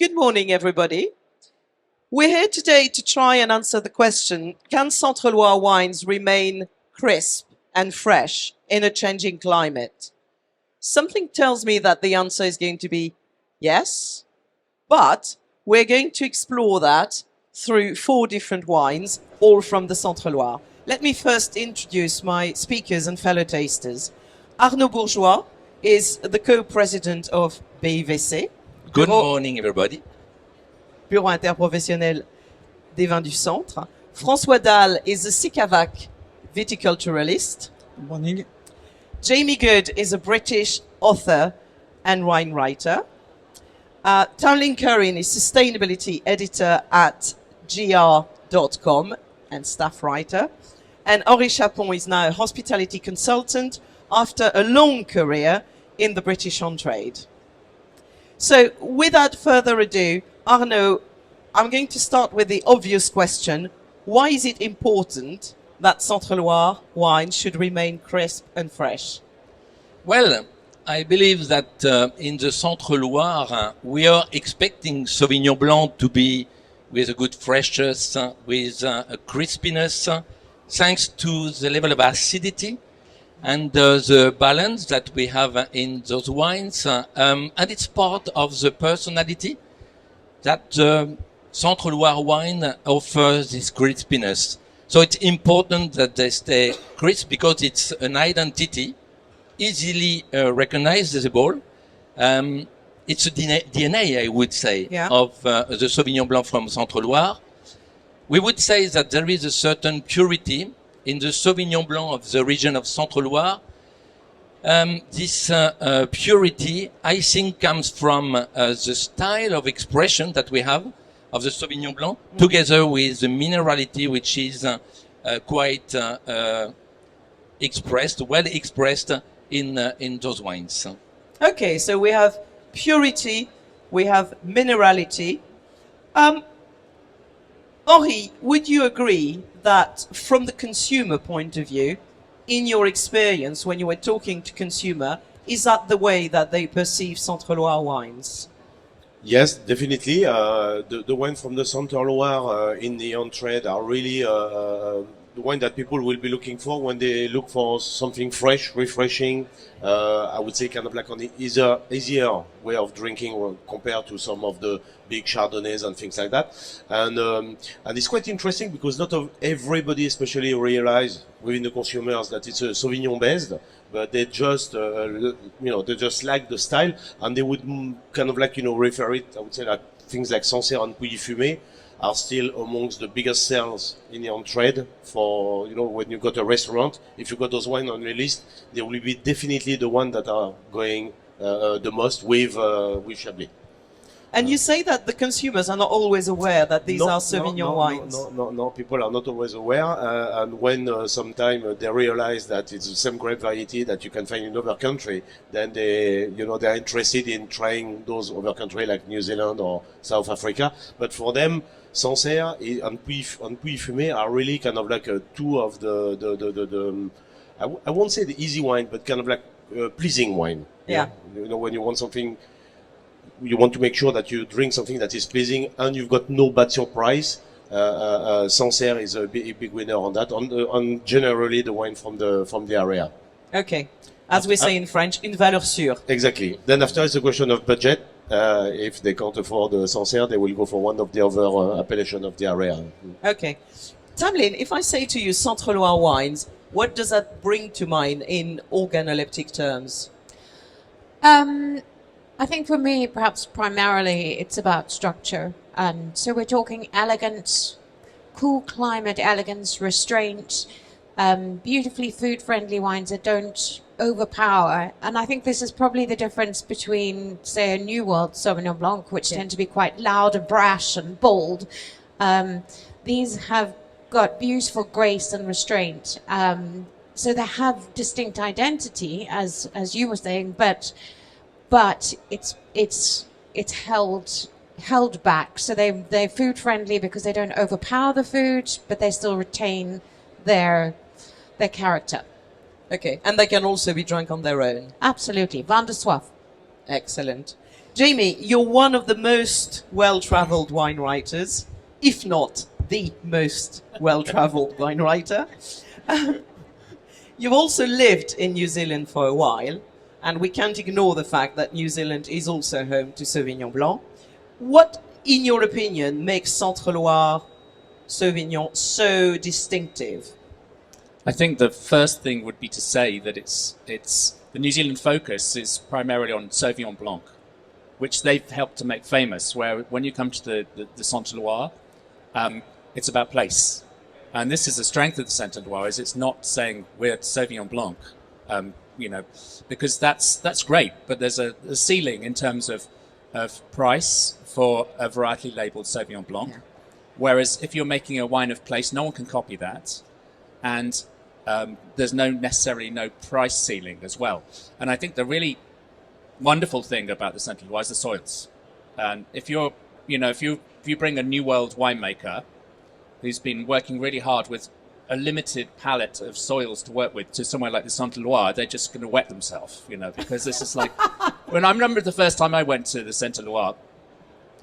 Good morning, everybody. We're here today to try and answer the question, can Centre Loire wines remain crisp and fresh in a changing climate? Something tells me that the answer is going to be yes, but we're going to explore that through 4 different wines, all from the Centre Loire. Let me first introduce my speakers and fellow tasters. Arnaud Bourgeois is the co-president of BIVC. Good morning, everybody. Bureau interprofessionnel des vins du centre. François Dalle is a SICAVAC viticulturalist. Good morning. Jamie Good is a British author and wine writer. Tamlin Curran is sustainability editor at gr.com and staff writer. And Henri Chapon is now a hospitality consultant after a long career in the British on-trade. So without further ado, Arnaud, I'm going to start with the obvious question. Why is it important that Centre Loire wine should remain crisp and fresh? Well, I believe that in the Centre Loire, we are expecting Sauvignon Blanc to be with a good freshness, with a crispiness, thanks to the level of acidity and the balance that we have in those wines. And it's part of the personality that Centre Loire wine offers this crispiness. So it's important that they stay crisp because it's an identity, easily recognizable. It's a DNA, I would say, of the Sauvignon Blanc from Centre Loire. We would say that there is a certain purity in the Sauvignon Blanc of the region of Centre Loire. This purity, I think, comes from the style of expression that we have of the Sauvignon Blanc, together with the minerality, which is quite expressed, well expressed in those wines. Okay, so we have purity, we have minerality. Henri, would you agree that from the consumer point of view, in your experience when you were talking to consumer, is that the way that they perceive Centre Loire wines? Yes, definitely. The wine from the Centre Loire in the on-trade are really the wine that people will be looking for when they look for something fresh, refreshing. I would say kind of like on the easier way of drinking compared to some of the big Chardonnays and things like that. And it's quite interesting because not everybody especially realize within the consumers that it's a Sauvignon based, but they just, they just like the style and they would kind of like, refer it, I would say like things like Sancerre and Pouilly Fumé are still amongst the biggest sales in the on-trade for, when you got a restaurant. If you got those wine on your list, they will be definitely the one that are going the most with Chablis. And you say that the consumers are not always aware that these are Sauvignon wines. No, people are not always aware. And when sometime they realize that it's the same grape variety that you can find in other country, then they're interested in trying those other country like New Zealand or South Africa. But for them, Sancerre and Pouilly Fumé are really kind of like two of the I won't say the easy wine, but kind of like pleasing wine. Yeah. When you want something, you want to make sure that you drink something that is pleasing and you've got no bad surprise. Sancerre is a big winner on that, on generally the wine from the area. Okay. As we say in French, une valeur sûre. Exactly. Then after it's a question of budget. If they can't afford Sancerre, they will go for one of the other appellation of the area. Okay. Tamlin, if I say to you Centre Loire wines, what does that bring to mind in organoleptic terms? I think for me, perhaps primarily, it's about structure. So we're talking elegance, cool climate elegance, restraint, beautifully food-friendly wines that don't overpower. And I think this is probably the difference between, say, a New World Sauvignon Blanc, which tend to be quite loud and brash and bold. These have got beautiful grace and restraint. So they have distinct identity, as you were saying, but it's held back. So they're food friendly because they don't overpower the food, but they still retain their character. Okay, and they can also be drunk on their own. Absolutely, vin de soif. Excellent. Jamie, you're one of the most well-travelled wine writers, if not the most well-travelled wine writer. You've also lived in New Zealand for a while, and we can't ignore the fact that New Zealand is also home to Sauvignon Blanc. What, in your opinion, makes Centre Loire Sauvignon so distinctive? I think the first thing would be to say that it's the New Zealand focus is primarily on Sauvignon Blanc, which they've helped to make famous, where when you come to the Centre Loire, it's about place. And this is the strength of the Centre Loire, is it's not saying we're Sauvignon Blanc, because that's great, but there's a ceiling in terms of price for a varietally labelled Sauvignon Blanc. Yeah. Whereas if you're making a wine of place, no one can copy that. And there's necessarily no price ceiling as well. And I think the really wonderful thing about the Centre Loire is the soils. And if you bring a New World winemaker who's been working really hard with a limited palette of soils to work with to somewhere like the Centre Loire, they're just going to wet themselves, because this is like, when I remember the first time I went to the Centre Loire,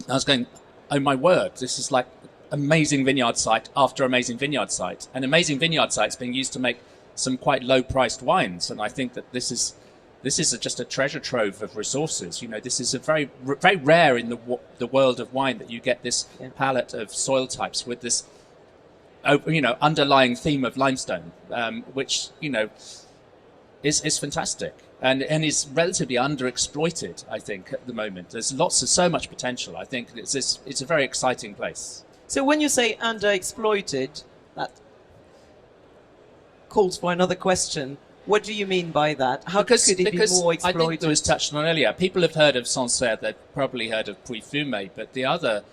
I was going, oh my word, this is like amazing vineyard site after amazing vineyard site. And amazing vineyard sites being used to make some quite low priced wines. And I think that this is just a treasure trove of resources. This is a very, very rare in the world of wine that you get this palette of soil types with this, underlying theme of limestone, which, is fantastic and is relatively underexploited, I think, at the moment. There's so much potential. I think it's a very exciting place. So when you say underexploited, that calls for another question. What do you mean by that? How could it be more exploited? I think it was touched on earlier. People have heard of Sancerre, they've probably heard of Puy-Fumé, but the other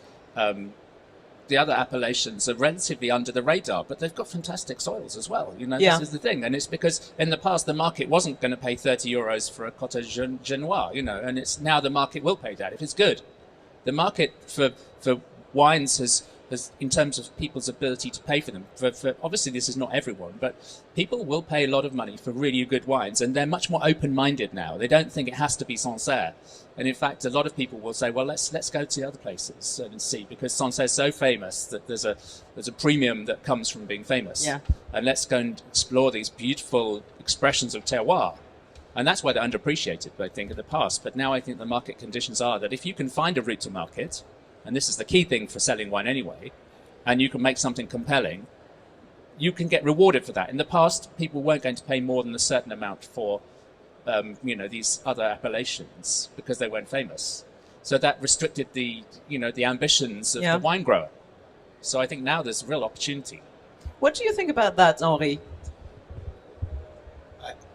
appellations are relatively under the radar, but they've got fantastic soils as well. This is the thing. And it's because in the past, the market wasn't going to pay 30 euros for a Cottage Genois, and it's now the market will pay that if it's good. The market for wines has, in terms of people's ability to pay for them, for obviously this is not everyone, but people will pay a lot of money for really good wines, and they're much more open-minded now. They don't think it has to be Sancerre. And in fact, a lot of people will say, well, let's go to the other places and see, because Sancerre is so famous that there's a premium that comes from being famous. Yeah. And let's go and explore these beautiful expressions of terroir. And that's why they're underappreciated, I think, in the past. But now I think the market conditions are that if you can find a route to market, and this is the key thing for selling wine anyway, and you can make something compelling, you can get rewarded for that. In the past, people weren't going to pay more than a certain amount for, these other appellations because they weren't famous. So that restricted the ambitions of the wine grower. So I think now there's a real opportunity. What do you think about that, Henri?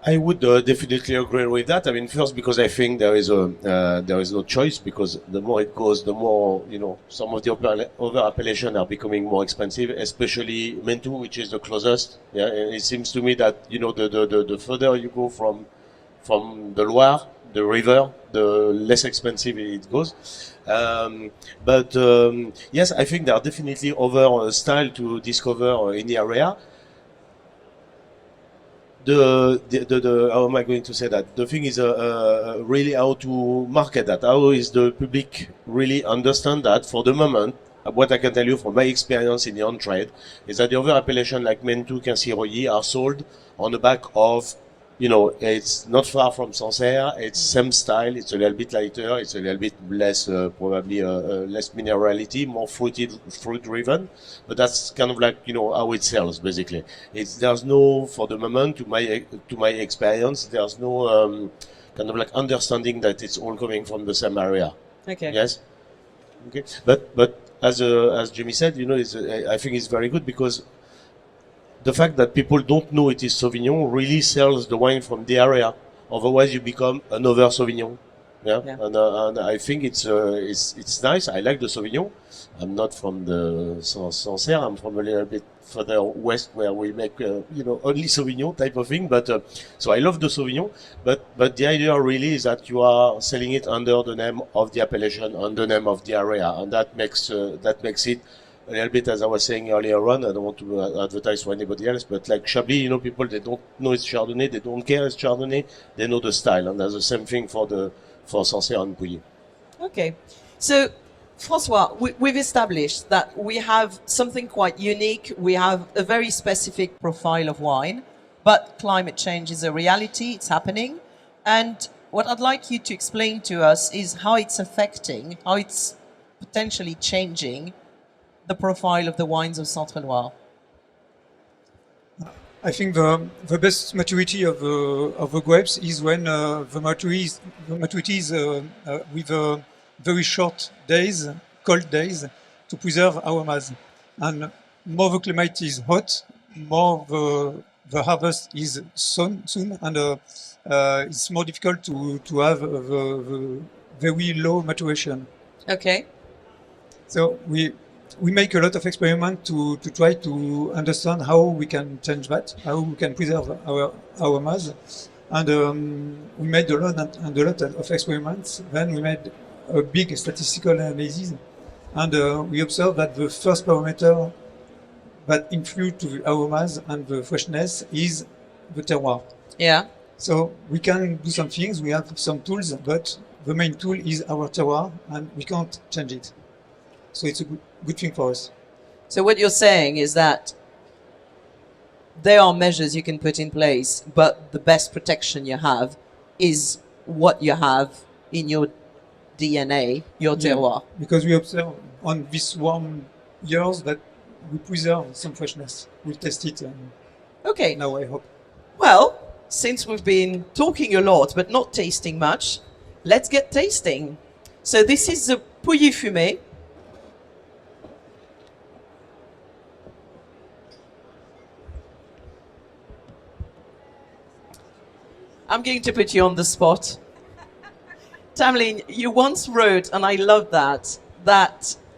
I would definitely agree with that. I mean, first, because I think there is no choice, because the more it goes, the more, some of the other appellations are becoming more expensive, especially Mentou, which is the closest. Yeah, and it seems to me that, the further you go from the Loire, the river, the less expensive it goes. Yes, I think there are definitely other styles to discover in the area. How am I going to say that? The thing is really how to market that. How is the public really understand that? For the moment, what I can tell you from my experience in the on-trade is that the other appellations like Mentou, Quincy-Roilly are sold on the back of, it's not far from Sancerre, it's same style, it's a little bit lighter, it's a little bit less, probably less minerality, more fruit-driven, but that's kind of like, how it sells, basically. There's no, for the moment, to my experience, there's no kind of like understanding that it's all coming from the same area. Okay. Yes? Okay. But as Jimmy said, I think it's very good, because the fact that people don't know it is Sauvignon really sells the wine from the area. Otherwise, you become another Sauvignon. Yeah. And I think it's nice. I like the Sauvignon. I'm not from the Sancerre. I'm from a little bit further west where we make, only Sauvignon type of thing. But so I love the Sauvignon. But the idea really is that you are selling it under the name of the appellation, under the name of the area, and that makes it a little bit, as I was saying earlier on. I don't want to advertise for anybody else, but like Chablis, people, they don't know it's Chardonnay, they don't care it's Chardonnay, they know the style, and that's the same thing for Sancerre and Pouilly. Okay. So, Francois, we've established that we have something quite unique. We have a very specific profile of wine, but climate change is a reality. It's happening. And what I'd like you to explain to us is how it's affecting, how it's potentially changing the profile of the wines of Centre Loire. I think the best maturity of the grapes is when the maturity is with very short days, cold days, to preserve aromas. And more the climate is hot, more the harvest is soon, and it's more difficult to have the very low maturation. Okay. So we make a lot of experiments to try to understand how we can change that, how we can preserve our aromas. And we made a lot of experiments. Then we made a big statistical analysis, and we observed that the first parameter that influence to the aromas and the freshness is the terroir. Yeah. So we can do some things, we have some tools, but the main tool is our terroir, and we can't change it. So it's a good thing for us. So what you're saying is that there are measures you can put in place, but the best protection you have is what you have in your DNA, your terroir. Yeah, because we observe on these warm years that we preserve some freshness. We'll test it Okay. now, I hope. Well, since we've been talking a lot but not tasting much, let's get tasting. So this is the Pouilly Fumé. I'm going to put you on the spot. Tamlin, you once wrote, and I love that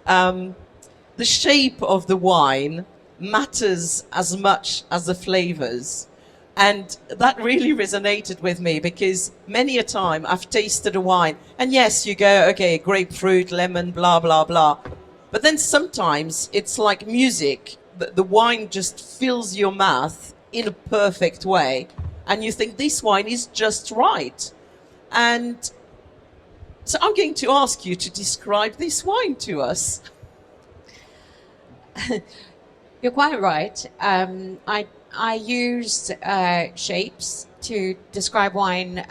the shape of the wine matters as much as the flavors. And that really resonated with me because many a time I've tasted a wine and yes, you go, okay, grapefruit, lemon, blah, blah, blah. But then sometimes it's like music. The wine just fills your mouth in a perfect way. And you think this wine is just right. And so I'm going to ask you to describe this wine to us. You're quite right. I used shapes to describe wine,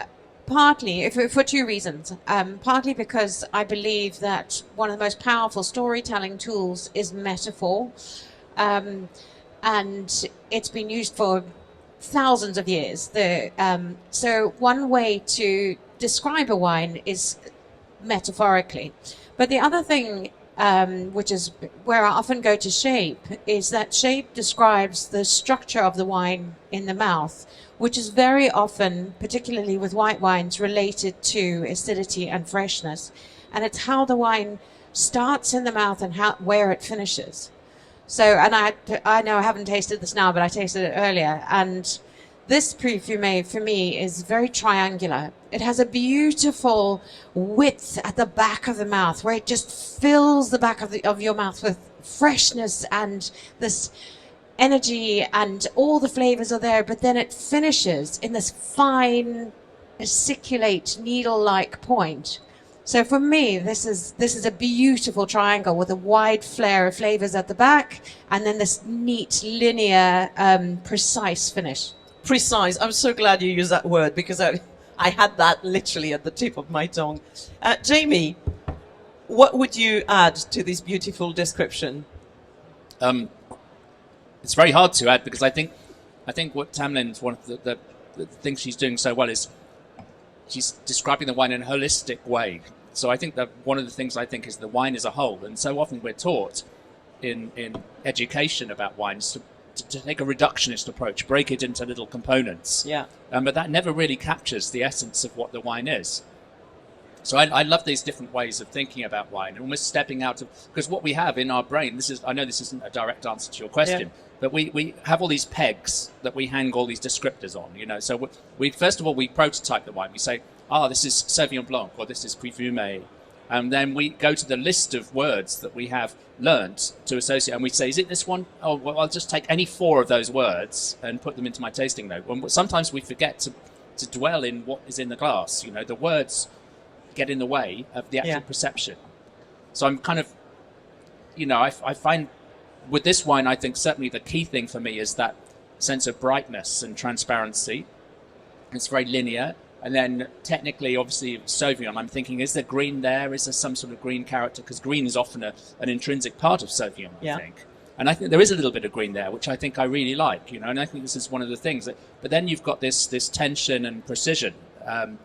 partly for two reasons. Partly because I believe that one of the most powerful storytelling tools is metaphor, and it's been used for thousands of years. So one way to describe a wine is metaphorically. But the other thing, which is where I often go to shape, is that shape describes the structure of the wine in the mouth, which is very often, particularly with white wines, related to acidity and freshness. And it's how the wine starts in the mouth and where it finishes. So, and I know I haven't tasted this now, but I tasted it earlier. And this Pouilly for me is very triangular. It has a beautiful width at the back of the mouth where it just fills the back of your mouth with freshness and this energy, and all the flavors are there. But then it finishes in this fine, aciculate, needle-like point. So for me, this is a beautiful triangle with a wide flare of flavors at the back, and then this neat, linear, precise finish. Precise. I'm so glad you used that word because I had that literally at the tip of my tongue. Jamie, what would you add to this beautiful description? It's very hard to add because I think what Tamlin's one of the things she's doing so well is she's describing the wine in a holistic way. So I think that one of the things I think is the wine as a whole, and so often we're taught in education about wines to take a reductionist approach, break it into little components. Yeah. But that never really captures the essence of what the wine is. So I love these different ways of thinking about wine, almost stepping out of, because what we have in our brain, I know this isn't a direct answer to your question, but we have all these pegs that we hang all these descriptors on, you know. So we first of all, we prototype the wine. We say, this is Sauvignon Blanc, or this is Fumé. And then we go to the list of words that we have learnt to associate, and we say, is it this one? Oh, well, I'll just take any 4 of those words and put them into my tasting note. Sometimes we forget to dwell in what is in the glass. You know, the words get in the way of the actual Yeah. perception. So I'm kind of, I find with this wine, I think certainly the key thing for me is that sense of brightness and transparency. It's very linear. And then technically, obviously, Sauvignon, I'm thinking, is there green there? Is there some sort of green character? Because green is often an intrinsic part of Sauvignon, I think. And I think there is a little bit of green there, which I think I really like, and I think this is one of the things. But then you've got this tension and precision and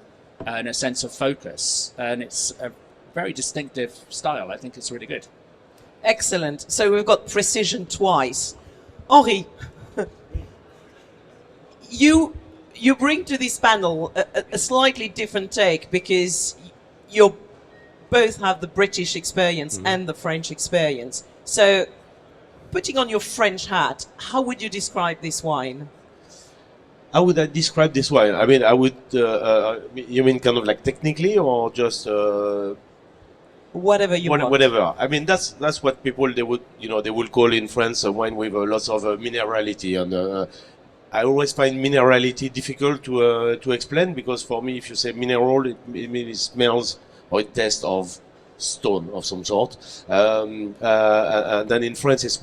a sense of focus. And it's a very distinctive style. I think it's really good. Excellent. So we've got precision twice. Henri, you bring to this panel a slightly different take because you both have the British experience and the French experience. So putting on your French hat, how would you describe this wine? How would I describe this wine? I mean, I would. You mean kind of like technically, or just Whatever you want. whatever? I mean, that's what people they would call in France a wine with lots of minerality, and I always find minerality difficult to explain, because for me, if you say mineral, it means it smells or it tastes of stone of some sort. And then in France, it's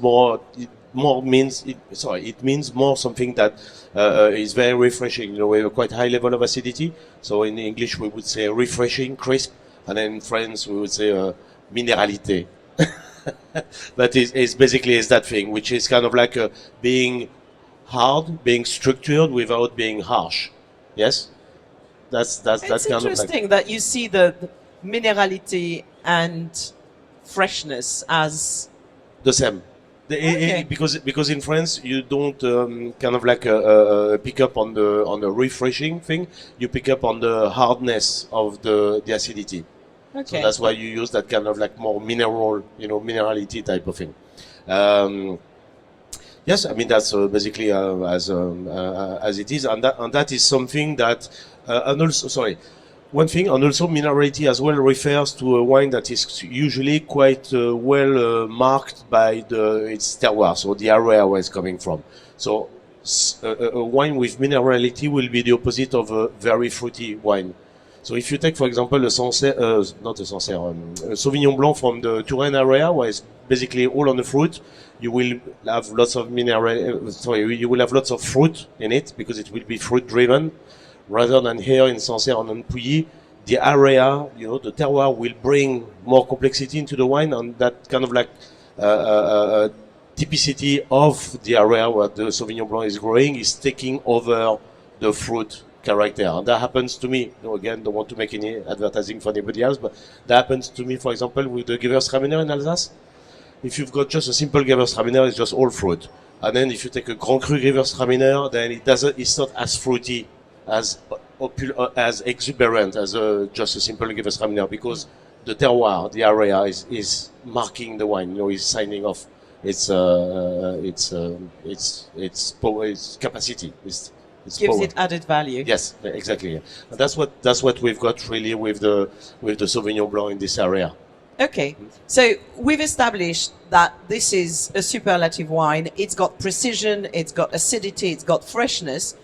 it means more something that is very refreshing. We have a quite high level of acidity. So in English, we would say refreshing, crisp, and then in France, we would say mineralité. But it's basically that thing, which is kind of like being hard, being structured without being harsh. Yes, that's It's kind of like interesting that you see the minerality and freshness as the same. Okay. Because in France you don't kind of like pick up on the refreshing thing. You pick up on the hardness of the acidity. okay. So that's why you use that kind of like more minerality type of thing. Yes, I mean that's basically as it is, and that is something that and also one thing, and also minerality as well refers to a wine that is usually quite well marked by its terroir, so the area where it's coming from. So a wine with minerality will be the opposite of a very fruity wine. So if you take, for example, a Sauvignon Blanc from the Touraine area, where it's basically all on the fruit, you will have lots of you will have lots of fruit in it, because it will be fruit driven, rather than here in Sancerre and in Pouilly, the area, the terroir will bring more complexity into the wine, and that kind of like typicity of the area where the Sauvignon Blanc is growing is taking over the fruit character. And that happens to me. Again, don't want to make any advertising for anybody else, but that happens to me, for example, with the Gewürztraminer in Alsace. If you've got just a simple Gewürztraminer, it's just all fruit. And then if you take a Grand Cru Gewürztraminer, then it's not as fruity, as exuberant as just a simple Gewürztraminer, because the terroir, the area is marking the wine, is signing off its capacity, its gives power. it added value. Yes, exactly. And that's what we've got really with the Sauvignon Blanc in this area. Okay, so we've established that this is a superlative wine. It's got precision, it's got acidity, it's got freshness.